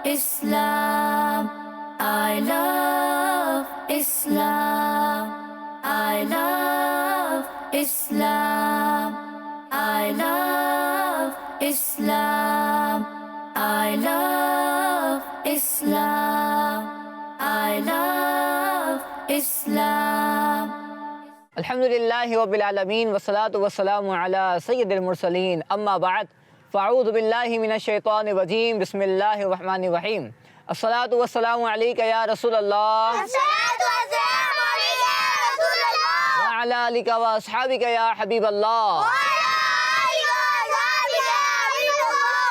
Islam. I love Islam. I love Islam. I love Islam. I love Islam. I love Islam. الحمدللہ رب العالمین والصلاة والسلام علی سید المرسلین اما بعد فاعوذ باللہ من الشیطان الرجیم بسم اللہ الرحمن الرحیم الصلاة والسلام علیک یا رسول اللہ وعلی آلک و اصحابک یا حبیب اللہ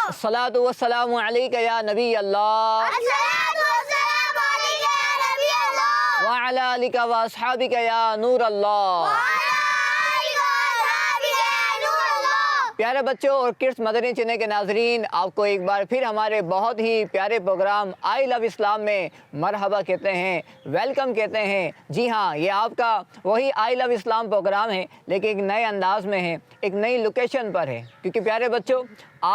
الصلاة والسلام علیک یا نبی اللہ وعلی آلک و اصحابک یا نور اللہ۔ پیارے بچوں اور کڈس مدنی چینل کے ناظرین، آپ کو ایک بار پھر ہمارے بہت ہی پیارے پروگرام آئی لو اسلام میں مرحبا کہتے ہیں، ویلکم کہتے ہیں۔ جی ہاں، یہ آپ کا وہی آئی لو اسلام پروگرام ہے، لیکن ایک نئے انداز میں ہے، ایک نئی لوکیشن پر ہے، کیونکہ پیارے بچوں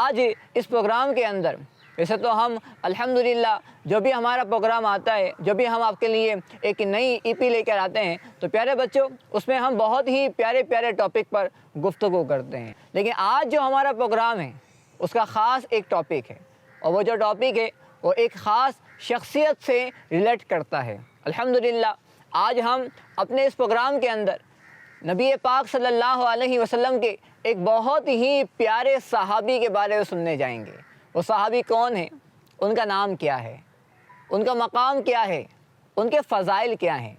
آج اس پروگرام کے اندر ویسے تو ہم الحمدللہ جو بھی ہمارا پروگرام آتا ہے، جو بھی ہم آپ کے لیے ایک نئی ای پی لے کر آتے ہیں، تو پیارے بچوں اس میں ہم بہت ہی پیارے پیارے ٹاپک پر گفتگو کرتے ہیں۔ لیکن آج جو ہمارا پروگرام ہے اس کا خاص ایک ٹاپک ہے، اور وہ جو ٹاپک ہے وہ ایک خاص شخصیت سے ریلیٹ کرتا ہے۔ الحمدللہ آج ہم اپنے اس پروگرام کے اندر نبی پاک صلی اللہ علیہ وسلم کے ایک بہت ہی پیارے صحابی کے بارے میں سننے جائیں گے۔ وہ صحابی کون ہیں، ان کا نام کیا ہے، ان کا مقام کیا ہے، ان کے فضائل کیا ہیں،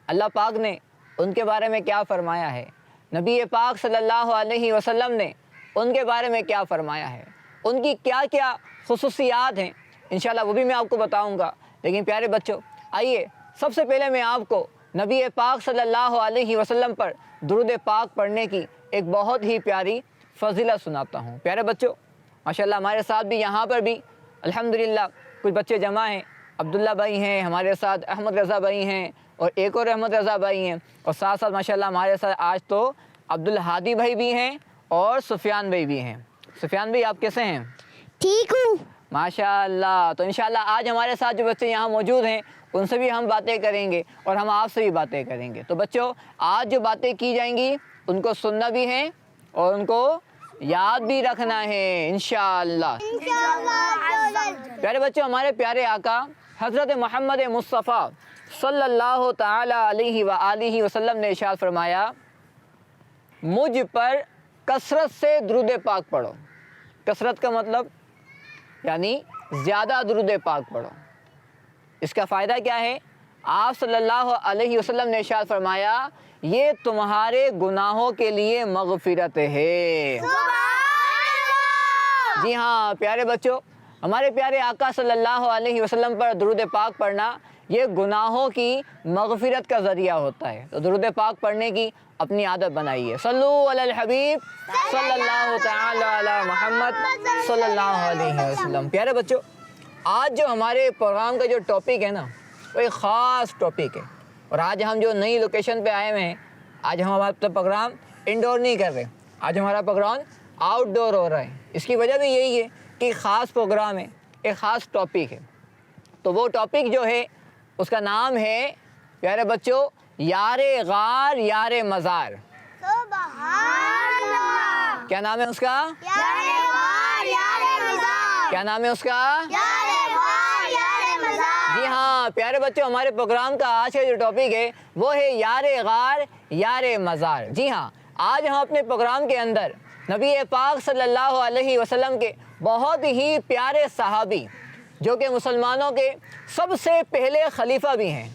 اللہ پاک نے ان کے بارے میں کیا فرمایا ہے، نبی پاک صلی اللہ علیہ وسلم نے ان کے بارے میں کیا فرمایا ہے، ان کی کیا کیا خصوصیات ہیں، انشاءاللہ وہ بھی میں آپ کو بتاؤں گا۔ لیکن پیارے بچوں آئیے سب سے پہلے میں آپ کو نبی پاک صلی اللہ علیہ وسلم پر درود پاک پڑھنے کی ایک بہت ہی پیاری فضیلت سناتا ہوں۔ پیارے بچوں ماشاءاللہ ہمارے ساتھ بھی یہاں پر بھی الحمدللہ کچھ بچے جمع ہیں، عبداللہ بھائی ہیں ہمارے ساتھ، احمد رضا بھائی ہیں، اور ایک اور احمد رضا بھائی ہیں، اور ساتھ ساتھ ماشاءاللہ ہمارے ساتھ آج تو عبدالہادی بھائی بھی ہیں اور سفیان بھائی بھی ہیں۔ سفیان بھائی آپ کیسے ہیں؟ ٹھیک ہوں ماشاءاللہ۔ تو انشاءاللہ آج ہمارے ساتھ جو بچے یہاں موجود ہیں ان سے بھی ہم باتیں کریں گے، اور ہم آپ سے بھی باتیں کریں گے۔ تو بچوں آج جو باتیں کی جائیں گی ان کو سننا بھی ہے اور ان کو یاد بھی رکھنا ہے انشاءاللہ۔ پیارے بچوں ہمارے پیارے آقا حضرت محمد مصطفیٰ صلی اللہ تعالی علیہ وآلہ وسلم نے ارشاد فرمایا، مجھ پر کثرت سے درود پاک پڑھو۔ کثرت کا مطلب یعنی زیادہ درود پاک پڑھو۔ اس کا فائدہ کیا ہے؟ آپ صلی اللہ علیہ وسلم نے ارشاد فرمایا، یہ تمہارے گناہوں کے لیے مغفرت ہے۔ جی ہاں پیارے بچوں، ہمارے پیارے آقا صلی اللہ علیہ وسلم پر درود پاک پڑھنا یہ گناہوں کی مغفرت کا ذریعہ ہوتا ہے۔ تو درود پاک پڑھنے کی اپنی عادت بنائیے۔ صلو علی الحبیب صلی اللہ تعالی علی محمد صلی اللہ علیہ وسلم۔ پیارے بچوں آج جو ہمارے پروگرام کا جو ٹاپک ہے نا وہ ایک خاص ٹاپک ہے، اور آج ہم جو نئی لوکیشن پہ آئے ہوئے ہیں، آج ہم ہمارا پروگرام انڈور نہیں کر رہے، آج ہمارا پروگرام آؤٹ ڈور ہو رہا ہے۔ اس کی وجہ بھی یہی ہے کہ ایک خاص پروگرام ہے، ایک خاص ٹاپک ہے۔ تو وہ ٹاپک جو ہے اس کا نام ہے پیارے بچوں یار غار یار مزار۔ کیا نام ہے اس کا؟ کیا نام ہے اس کا؟ جی ہاں پیارے بچوں ہمارے پروگرام کا آج کا جو ٹاپک ہے وہ ہے یار غار یار مزار۔ جی ہاں آج ہم اپنے پروگرام کے اندر نبی پاک صلی اللہ علیہ وسلم کے بہت ہی پیارے صحابی جو کہ مسلمانوں کے سب سے پہلے خلیفہ بھی ہیں۔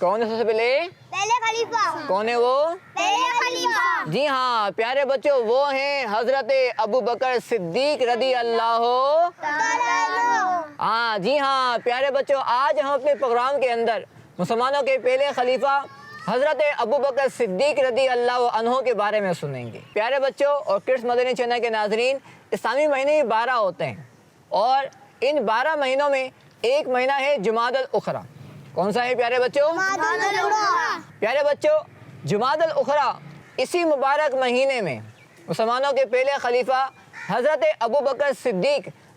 کون ہے سب سے پہلے خلیفہ؟ کون ہے وہ؟ پہلے خلیفہ۔ جی ہاں پیارے بچوں وہ ہیں حضرت ابو بکر صدیق رضی اللہ۔ ہاں جی ہاں پیارے بچوں آج ہم اپنے پروگرام کے اندر مسلمانوں کے پہلے خلیفہ حضرت ابو بکر صدیق رضی اللہ عنہ کے بارے میں سنیں گے۔ پیارے بچوں اور کڈس مدنی چینل کے ناظرین، اسلامی مہینے 12 ہوتے ہیں، اور ان 12 مہینوں میں ایک مہینہ ہے جمادی الاخری۔ کون سا ہے پیارے بچوں؟ پیارے بچوں جمادی الاخری، اسی مبارک مہینے میں مسلمانوں کے پہلے خلیفہ حضرت ابو بکر صدیق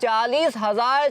40,000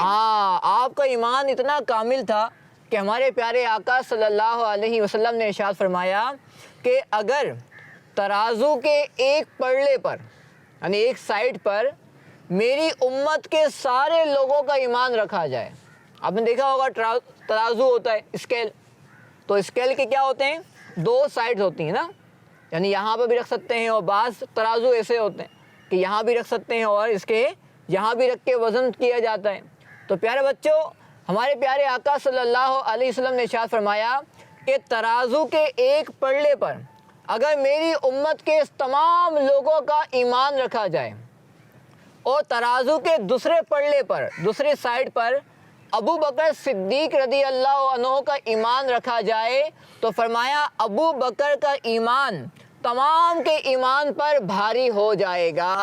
ہاں آپ کا ایمان اتنا کامل تھا کہ ہمارے پیارے آقا صلی اللہ علیہ وسلم نے ارشاد فرمایا کہ اگر ترازو کے ایک پلڑے پر یعنی ایک سائڈ پر میری امت کے سارے لوگوں کا ایمان رکھا جائے. آپ نے دیکھا ہوگا ترازو ہوتا ہے اسکیل, تو اسکیل کے کیا ہوتے ہیں, دو سائڈز ہوتی ہیں نا, یعنی یہاں پہ بھی رکھ سکتے ہیں اور بعض ترازو ایسے ہوتے ہیں کہ یہاں بھی رکھ سکتے ہیں اور اس کے یہاں بھی رکھ کے وزن کیا جاتا ہے. تو پیارے بچوں ہمارے پیارے آقا صلی اللہ علیہ وسلم نے ارشاد فرمایا کہ ترازو کے ایک پلڑے پر اگر میری امت کے تمام لوگوں کا ایمان رکھا جائے اور ترازو کے دوسرے پلڑے پر دوسری سائڈ پر ابو بکر صدیق رضی اللہ عنہ کا ایمان رکھا جائے تو فرمایا ابو بکر کا ایمان تمام کے ایمان پر بھاری ہو جائے گا.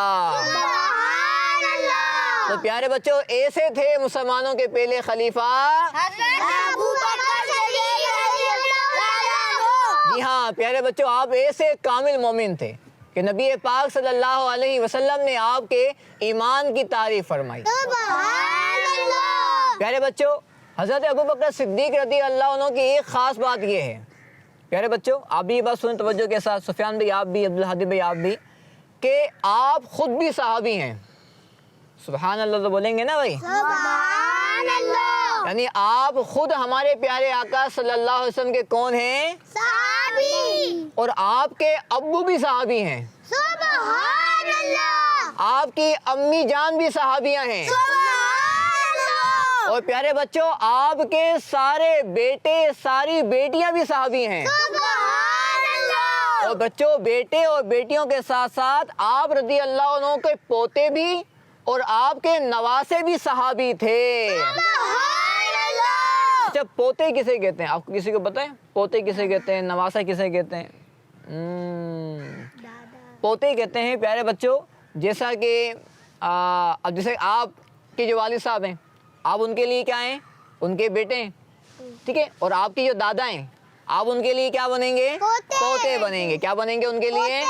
تو پیارے بچوں ایسے تھے مسلمانوں کے پہلے خلیفہ. جی ہاں پیارے بچوں آپ ایسے کامل مومن تھے کہ نبی پاک صلی اللہ علیہ وسلم نے آپ کے ایمان کی تعریف فرمائی. پیارے بچوں حضرت ابو بکر صدیق رضی اللہ عنہ کی ایک خاص بات یہ ہے, پیارے بچوں آپ بھی یہ بات سنیں توجہ کے ساتھ, سفیان بھائی آپ بھی, عبدالحادی بھائی آپ بھی, کہ آپ خود بھی صحابی ہیں. سبحان اللہ تو بولیں گے نا بھائی, سبحان اللہ. یعنی آپ خود ہمارے پیارے آقا صلی اللہ علیہ وسلم کے کون ہیں, صحابی. اور آپ کے ابو بھی صحابی ہیں, سبحان اللہ. آپ کی امی جان بھی صحابیاں ہیں, سبحان اللہ. اور پیارے بچوں آپ کے سارے بیٹے ساری بیٹیاں بھی صحابی ہیں. سبحان اللہ. اور بچوں بیٹے اور بیٹیوں کے ساتھ ساتھ آپ رضی اللہ عنہ کے پوتے بھی اور آپ کے نواسے بھی صحابی تھے. سبحان اللہ. اچھا پوتے کسے کہتے ہیں, آپ کو کسی کو پتہ ہے پوتے کسے کہتے ہیں, نواسا کسے کہتے ہیں؟ پوتے کہتے ہیں پیارے بچوں جیسا کہ اب جیسے آپ کے جو والد صاحب ہیں آپ ان کے لیے کیا ہیں, ان کے بیٹے ہیں, ٹھیک ہے, اور آپ کی جو دادا ہیں آپ ان کے لیے کیا بنیں گے, پوتے بنیں گے. کیا بنیں گے ان کے لیے؟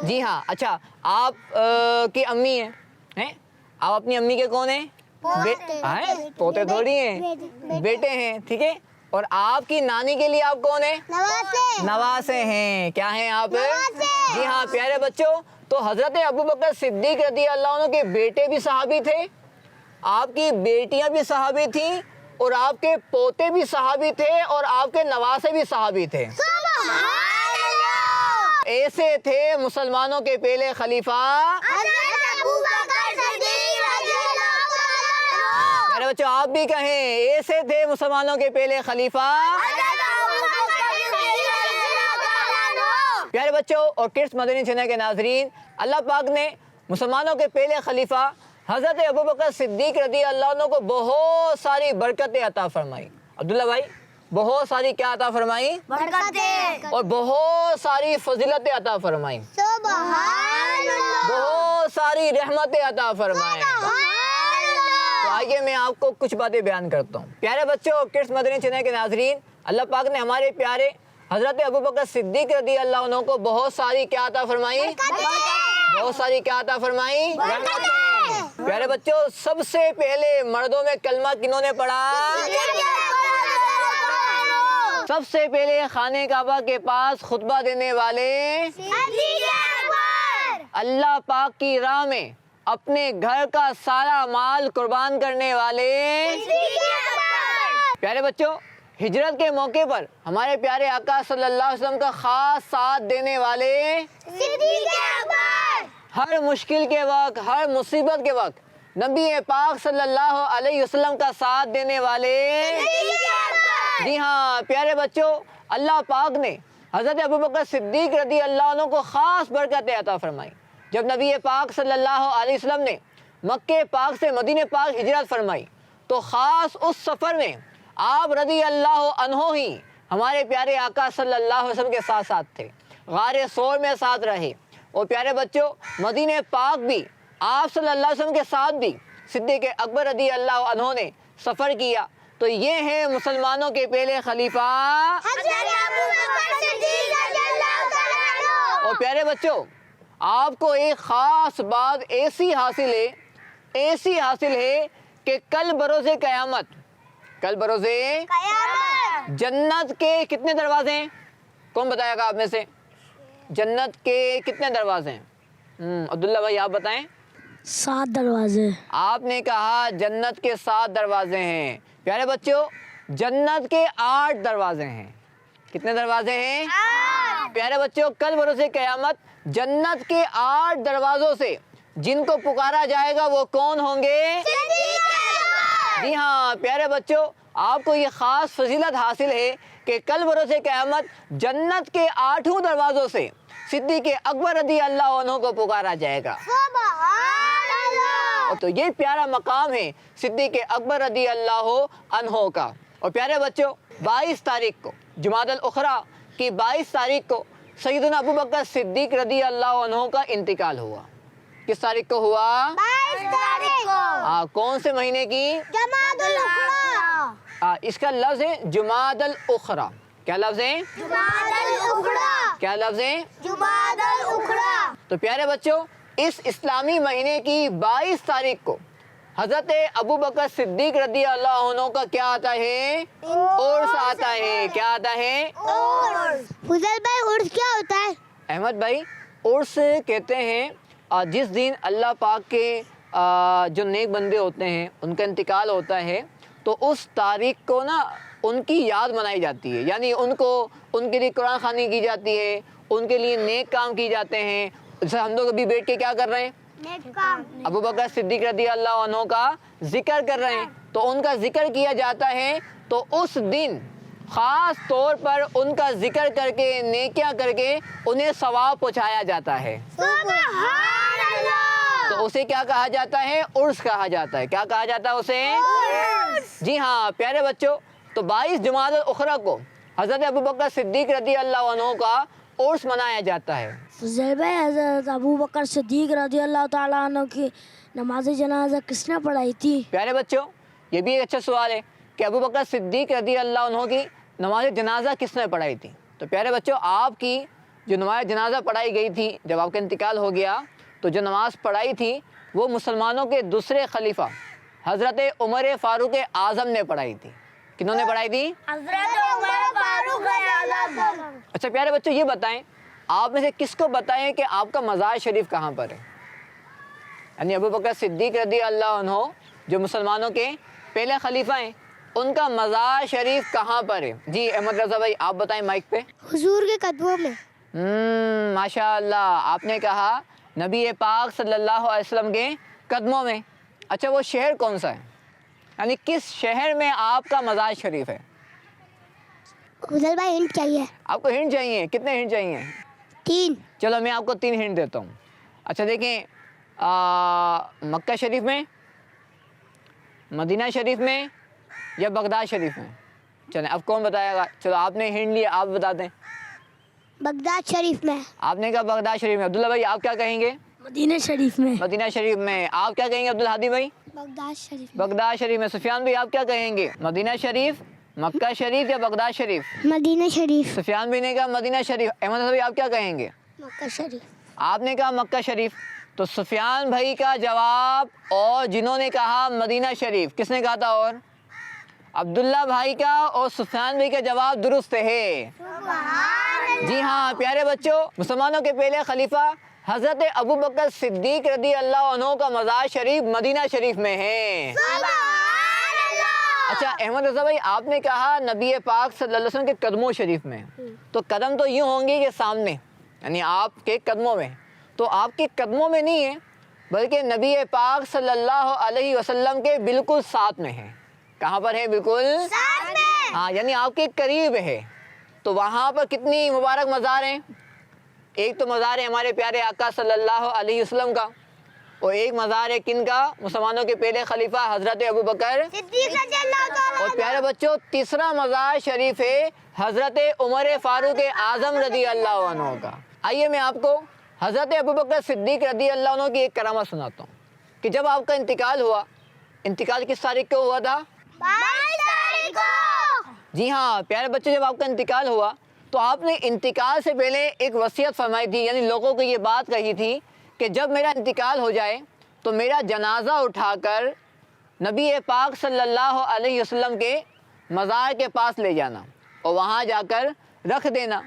جی ہاں. اچھا آپ کی امی ہیں, آپ اپنی امی کے کون ہیں, پوتے تھوڑی ہیں, بیٹے ہیں, ٹھیک ہے. اور آپ کی نانی کے لیے آپ کون ہیں, نواسے ہیں. کیا ہیں آپ؟ جی ہاں پیارے بچوں تو حضرت ابو بکر صدیق رضی اللہ عنہ کے بیٹے بھی صحابی تھے, آپ کی بیٹیاں بھی صحابی تھیں, اور آپ کے پوتے بھی صحابی تھے, اور آپ کے نواسے بھی صحابی تھے. سبحان اللہ. ایسے تھے مسلمانوں کے پہلے خلیفہ. حضرت ابو بکر صدیق رضی اللہ تعالیٰ عنہ. میرے بچوں آپ بھی کہیں ایسے تھے مسلمانوں کے پہلے خلیفہ. حضرت ابو بکر صدیق رضی اللہ تعالیٰ عنہ. پیارے بچوں اور کرس مدنی چینل کے ناظرین, اللہ پاک نے مسلمانوں کے پہلے خلیفہ حضرت ابو بکر صدیق رضی اللہ عنہ کو بہت ساری برکتیں عطا فرمائی. عبداللہ بھائی بہت ساری کیا عطا فرمائی, برکتیں اور بہت ساری فضیلتیں عطا فرمائی, سبحان اللہ. بہت ساری رحمتیں عطا فرمائیں. تو آئیے میں آپ کو کچھ باتیں بیان کرتا ہوں. پیارے بچوں کرس مدنی چینل کے ناظرین, اللہ پاک نے ہمارے پیارے حضرت ابو بکر صدیق رضی اللہ عنہ کو بہت ساری کیا عطا فرمائی, بہت ساری کیا عطا فرمائی, پیارے بچوں سب سے پہلے مردوں میں کلمہ کنہوں نے پڑھا, سب سے پہلے خانہ کعبہ کے پاس خطبہ دینے والے, اللہ پاک کی راہ میں اپنے گھر کا سارا مال قربان کرنے والے. پیارے بچوں ہجرت کے موقع پر ہمارے پیارے آقا صلی اللہ علیہ وسلم کا خاص ساتھ دینے والے, ہر مشکل کے وقت ہر مصیبت کے وقت نبی پاک صلی اللہ علیہ وسلم کا ساتھ دینے والے. جی ہاں پیارے بچوں اللہ پاک نے حضرت ابو بکر صدیق رضی اللہ عنہ کو خاص برکتیں عطا فرمائی. جب نبی پاک صلی اللہ علیہ وسلم نے مکہ پاک سے مدینہ پاک ہجرت فرمائی تو خاص اس سفر میں آپ رضی اللہ عنہ ہی ہمارے پیارے آقا صلی اللہ علیہ وسلم کے ساتھ ساتھ تھے, غار ثور میں ساتھ رہے. اور پیارے بچوں مدینہ پاک بھی آپ صلی اللہ علیہ وسلم کے ساتھ بھی صدیق اکبر رضی اللہ عنہ نے سفر کیا. تو یہ ہیں مسلمانوں کے پہلے خلیفہ. اور پیارے بچوں آپ کو ایک خاص بات ایسی حاصل ہے کہ کل بروز قیامت، کل بروز قیامت جنت کے کتنے دروازے ہیں؟ کون بتائے گا آپ میں سے؟ جنت کے کتنے دروازے ہیں؟ عبداللہ بھائی آپ بتائیں۔ 7 دروازے۔ آپ نے کہا جنت کے 7 دروازے ہیں۔ پیارے بچوں جنت کے 8 دروازے ہیں۔ کتنے دروازے ہیں؟ 8۔ پیارے بچوں کل بروز قیامت جنت کے 8 دروازوں سے جن کو پکارا جائے گا وہ کون ہوں گے؟ جی ہاں پیارے بچوں آپ کو یہ خاص فضیلت حاصل ہے کہ کل بروز قیامت جنت کے 8 دروازوں سے صدیق اکبر رضی اللہ عنہ کو پکارا جائے گا۔ سبحان اللہ۔ تو یہ پیارا مقام ہے صدیق اکبر رضی اللہ عنہ کا۔ اور پیارے بچوں 22 تاریخ کو جمادی الاخری کی 22 تاریخ کو سیدنا ابوبکر صدیق رضی اللہ عنہ کا انتقال ہوا۔ کس تاریخ کو ہوا؟ 22 تاریخ کو کون سے مہینے کی؟ جمادی الاخری۔ اس کا لفظ ہے جمادی الاخری۔ کیا لفظ ہے؟ جمادی الاخری۔ کیا لفظ ہے؟ جمادی الاخری۔ تو پیارے بچوں اس اسلامی مہینے کی 22 تاریخ کو حضرت ابوبکر صدیق رضی اللہ عنہ کا کیا آتا ہے؟ عرس آتا ہے۔ کیا آتا ہے؟ فضل بھائی عرس کیا ہوتا ہے؟ احمد بھائی عرس کہتے ہیں جس دن اللہ پاک کے جو نیک بندے ہوتے ہیں ان کا انتقال ہوتا ہے تو اس تاریخ کو نا ان کی یاد منائی جاتی ہے، یعنی ان کے لیے قرآن خوانی کی جاتی ہے، ان کے لیے نیک کام کی جاتے ہیں۔ جیسے ہم لوگ ابھی بیٹھ کے کیا کر رہے ہیں؟ نیک کام۔ ابوبکر صدیق رضی اللہ عنہ کا ذکر کر رہے ہیں، تو ان کا ذکر کیا جاتا ہے تو اس دن خاص طور پر ان کا ذکر کر کے نیکیاں کر کے انہیں ثواب پہنچایا جاتا ہے۔ سبحان اللہ۔ تو اسے کیا کہا جاتا ہے؟ عرس کہا جاتا ہے۔ کیا کہا جاتا ہے اسے؟ جی ہاں پیارے بچوں تو 22 جمادی الاخری کو حضرت ابوبکر صدیق رضی اللہ عنہ کا عرس منایا جاتا ہے۔ فضل بھائی حضرت ابوبکر صدیق رضی اللہ تعالیٰ عنہ کی نماز جنازہ کس نے پڑھائی تھی؟ پیارے بچوں یہ بھی ایک اچھا سوال ہے کہ ابوبکر صدیق رضی اللہ عنہ کی نماز جنازہ کس نے پڑھائی تھی؟ تو پیارے بچوں آپ کی جو نماز جنازہ پڑھائی گئی تھی جب آپ کا انتقال ہو گیا تو جو نماز پڑھائی تھی وہ مسلمانوں کے دوسرے خلیفہ حضرت عمر فاروق اعظم نے پڑھائی تھی۔ کنہوں نے پڑھائی تھی؟ حضرت عمر فاروق اعظم۔ اچھا پیارے بچوں یہ بتائیں آپ میں سے کس کو بتائیں کہ آپ کا مزار شریف کہاں پر ہے؟ یعنی ابوبکر صدیق رضی اللہ عنہ جو مسلمانوں کے پہلے خلیفہ ہیں ان کا مزار شریف کہاں پر ہے؟ جی احمد رضا بھائی آپ بتائیں مائک پہ۔ حضور کے قدموں میں۔ ماشاء اللہ آپ نے کہا نبی پاک صلی اللہ علیہ وسلم کے قدموں میں۔ اچھا وہ شہر کون سا ہے؟ یعنی کس شہر میں آپ کا مزار شریف ہے؟ فضل بھائی ہنٹ چاہیے۔ آپ کو ہنٹ چاہیے؟ کتنے ہنٹ چاہیے؟ 3۔ چلو میں آپ کو 3 ہنٹ دیتا ہوں۔ اچھا دیکھیں مکہ شریف میں، مدینہ شریف میں یا بغداد شریف میں؟ چلیں اب کون بتائے گا؟ چلو آپ نے ہنٹ لیا آپ بتا دیں۔ بغداد شریف میں۔ آپ نے کہا بغداد شریف میں۔ عبداللہ بھائی آپ کیا کہیں گے؟ مدینہ شریف میں۔ مدینہ شریف میں۔ آپ کیا کہیں گے عبدالہادی بھائی؟ بغداد شریف۔ بغداد شریف میں۔ سفیان بھائی آپ کیا کہیں گے؟ مدینہ شریف، مکہ شریف یا بغداد شریف؟ مدینہ شریف۔ سفیان بھائی نے کہا مدینہ شریف۔ احمد حسن بھائی آپ کیا کہیں گے؟ مکہ شریف۔ آپ نے کہا مکہ شریف۔ تو سفیان بھائی کا جواب اور جنہوں نے کہا مدینہ شریف کس نے کہا تھا؟ اور عبداللہ بھائی کا اور سفیان بھائی کا جواب درست ہے۔ جی ہاں پیارے بچوں مسلمانوں کے پہلے خلیفہ حضرت ابوبکر صدیق رضی اللہ عنہ کا مزار شریف مدینہ شریف میں ہے۔ اچھا احمد رضا بھائی آپ نے کہا نبی پاک صلی اللہ علیہ وسلم کے قدموں شریف میں، تو قدم تو یوں ہوں گے کہ سامنے، یعنی آپ کے قدموں میں، تو آپ کے قدموں میں نہیں ہے بلکہ نبی پاک صلی اللہ علیہ وسلم کے بالکل ساتھ میں ہے۔ کہاں پر ہے؟ بالکل ساتھ میں۔ ہاں یعنی آپ کے قریب ہے۔ تو وہاں پر کتنی مبارک مزار ہیں؟ ایک تو مزار ہے ہمارے پیارے آقا صلی اللہ علیہ وسلم کا، اور ایک مزار ہے کن کا؟ مسلمانوں کے پہلے خلیفہ حضرت ابوبکر صدیق رضی اللہ تعالیٰ۔ اور پیارے بچوں تیسرا مزار شریف ہے حضرت عمر فاروق اعظم رضی اللہ عنہ کا۔ آئیے میں آپ کو حضرت ابوبکر صدیق رضی اللہ عنہ کی ایک کرامت سناتا ہوں کہ جب آپ کا انتقال ہوا، انتقال کس تاریخ کو ہوا تھا؟ 22 تاریخ کو۔ جی ہاں پیارے بچے جب آپ کا انتقال ہوا تو آپ نے انتقال سے پہلے ایک وصیت فرمائی تھی، یعنی لوگوں کو یہ بات کہی تھی کہ جب میرا انتقال ہو جائے تو میرا جنازہ اٹھا کر نبی پاک صلی اللہ علیہ وسلم کے مزار کے پاس لے جانا اور وہاں جا کر رکھ دینا.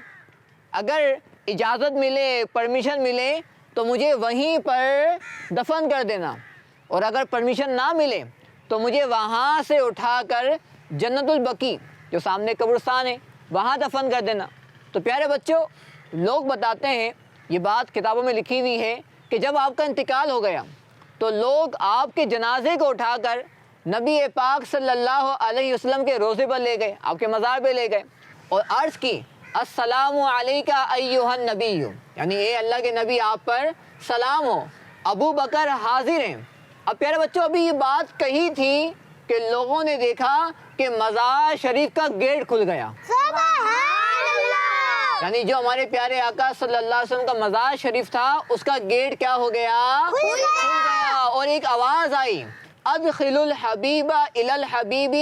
اگر اجازت ملے، پرمیشن ملے تو مجھے وہیں پر دفن کر دینا، اور اگر پرمیشن نہ ملے تو مجھے وہاں سے اٹھا کر جنت البقیع جو سامنے قبرستان ہے وہاں دفن کر دینا. تو پیارے بچوں، لوگ بتاتے ہیں، یہ بات کتابوں میں لکھی ہوئی ہے کہ جب آپ کا انتقال ہو گیا تو لوگ آپ کے جنازے کو اٹھا کر نبی پاک صلی اللہ علیہ وسلم کے روضے پر لے گئے، آپ کے مزار پہ لے گئے اور عرض کی السلام علیکہ ایھا النبی، یعنی اے اللہ کے نبی آپ پر سلام ہو، ابو بکر حاضر ہیں. اب پیارے بچوں، ابھی یہ بات کہی تھی کہ لوگوں نے دیکھا کہ مزار شریف کا گیٹ کھل گیا. سبحان اللہ. یعنی جو ہمارے پیارے آقا صلی اللہ علیہ وسلم کا مزار شریف تھا اس کا گیٹ کیا ہو گیا؟ کھل گیا. اور ایک آواز آئی، ادخل الحبیب الی الحبیب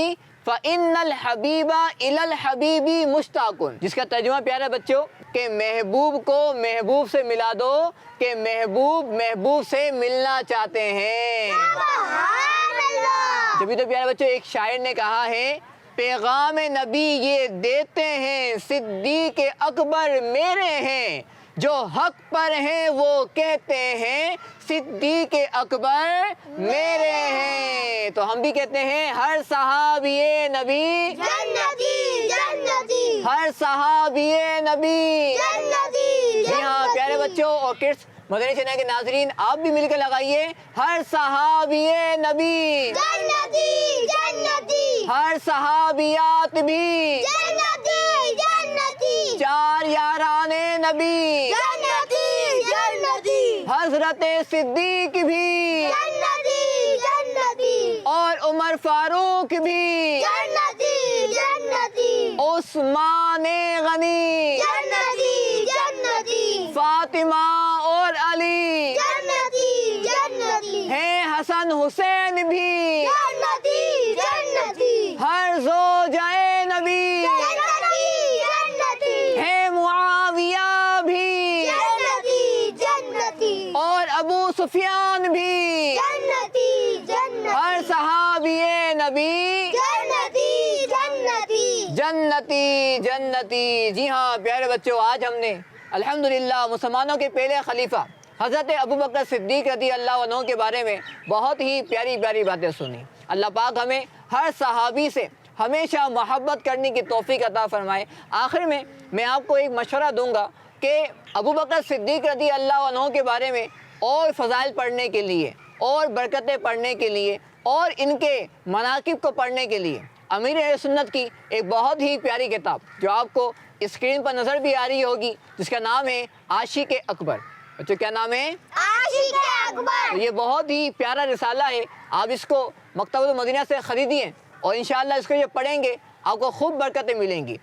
فإن الحبیب الی الحبیب مشتاق، جس کا ترجمہ پیارے بچوں کہ محبوب کو محبوب سے ملا دو کہ محبوب محبوب سے ملنا چاہتے ہیں. سبحان اللہ. جبھی تو پیارے بچوں ایک شاعر نے کہا ہے، پیغام نبی یہ دیتے ہیں صدیق اکبر میرے ہیں، جو حق پر ہیں وہ کہتے ہیں صدیق اکبر میرے ہیں. تو ہم بھی کہتے ہیں ہر صحابی نبی جنتی جنتی ہر صحابی نبی. جنتی. جی ہاں پیارے بچوں اور کڈس مدنی چینل کے ناظرین، آپ بھی مل کر لگائیے ہر صحابی نبی، جنتی جنتی ہر صحابیات بھی، جنتی جنتی چار یاران نبی، جنتی جنتی حضرت صدیق بھی جنتی جنتی اور عمر فاروق بھی، جنتی جنتی عثمان غنی، جنتی جنتی فاطمہ اور علی جنتی جنتی ہیں، حسن حسین بھی، جنتی جنتی ہر زوجہ نبی جنتی جنتی ہیں، معاویہ بھی جنتی جنتی اور ابو سفیان بھی، جنتی جنتی ہر صحابی نبی جنتی جنتی جنتی جنتی. جی ہاں پیارے بچوں، آج ہم نے الحمدللہ مسلمانوں کے پہلے خلیفہ حضرت ابوبکر صدیق رضی اللہ عنہ کے بارے میں بہت ہی پیاری پیاری باتیں سنی. اللہ پاک ہمیں ہر صحابی سے ہمیشہ محبت کرنے کی توفیق عطا فرمائے. آخر میں آپ کو ایک مشورہ دوں گا کہ ابوبکر صدیق رضی اللہ عنہ کے بارے میں اور فضائل پڑھنے کے لیے اور برکتیں پڑھنے کے لیے اور ان کے مناقب کو پڑھنے کے لیے امیر اہل سنت کی ایک بہت ہی پیاری کتاب جو آپ کو اسکرین پر نظر بھی آ رہی ہوگی، جس کا نام ہے عاشق اکبر. بچوں کیا نام ہے؟ عاشق اکبر. یہ بہت ہی پیارا رسالہ ہے. آپ اس کو مکتبۃ المدینہ سے خریدیے اور انشاءاللہ اس کو یہ پڑھیں گے آپ کو خوب برکتیں ملیں گی.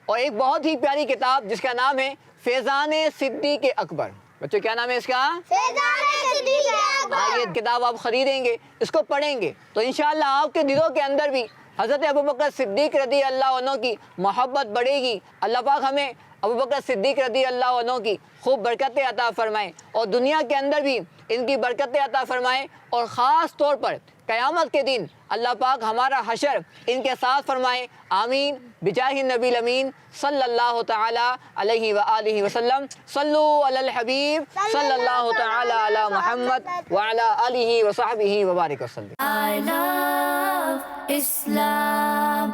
اور ایک بہت ہی پیاری کتاب جس کا نام ہے فیضان صدیق اکبر. بچوں کیا نام ہے اس کا؟ فیضان صدیق اکبر. یہ کتاب آپ خریدیں گے، اس کو پڑھیں گے تو انشاءاللہ آپ کے دلوں کے اندر بھی حضرت ابوبکر صدیق رضی اللہ عنہ کی محبت بڑھے گی. اللہ پاک ہمیں ابوبکر صدیق رضی اللہ عنہ کی خوب برکتیں عطا فرمائیں اور دنیا کے اندر بھی ان کی برکتیں عطا فرمائیں، اور خاص طور پر قیامت کے دن اللہ پاک ہمارا حشر ان کے ساتھ فرمائے. آمین بجاہ النبی الامین صلی اللہ تعالی علیہ وآلہ وسلم. صلو علی الحبیب صلی اللہ تعالی علی محمد وعلی آلہ وصحبہ وبارک وسلم. I love Islam.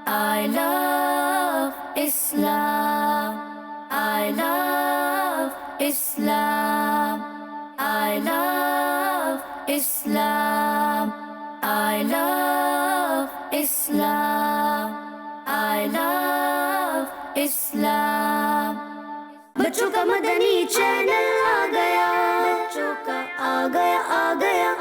I love Islam. I love Islam. I love Islam. I love Islam. I love Islam. بچوں کا مدنی چینل آ گیا، بچوں کا آ گیا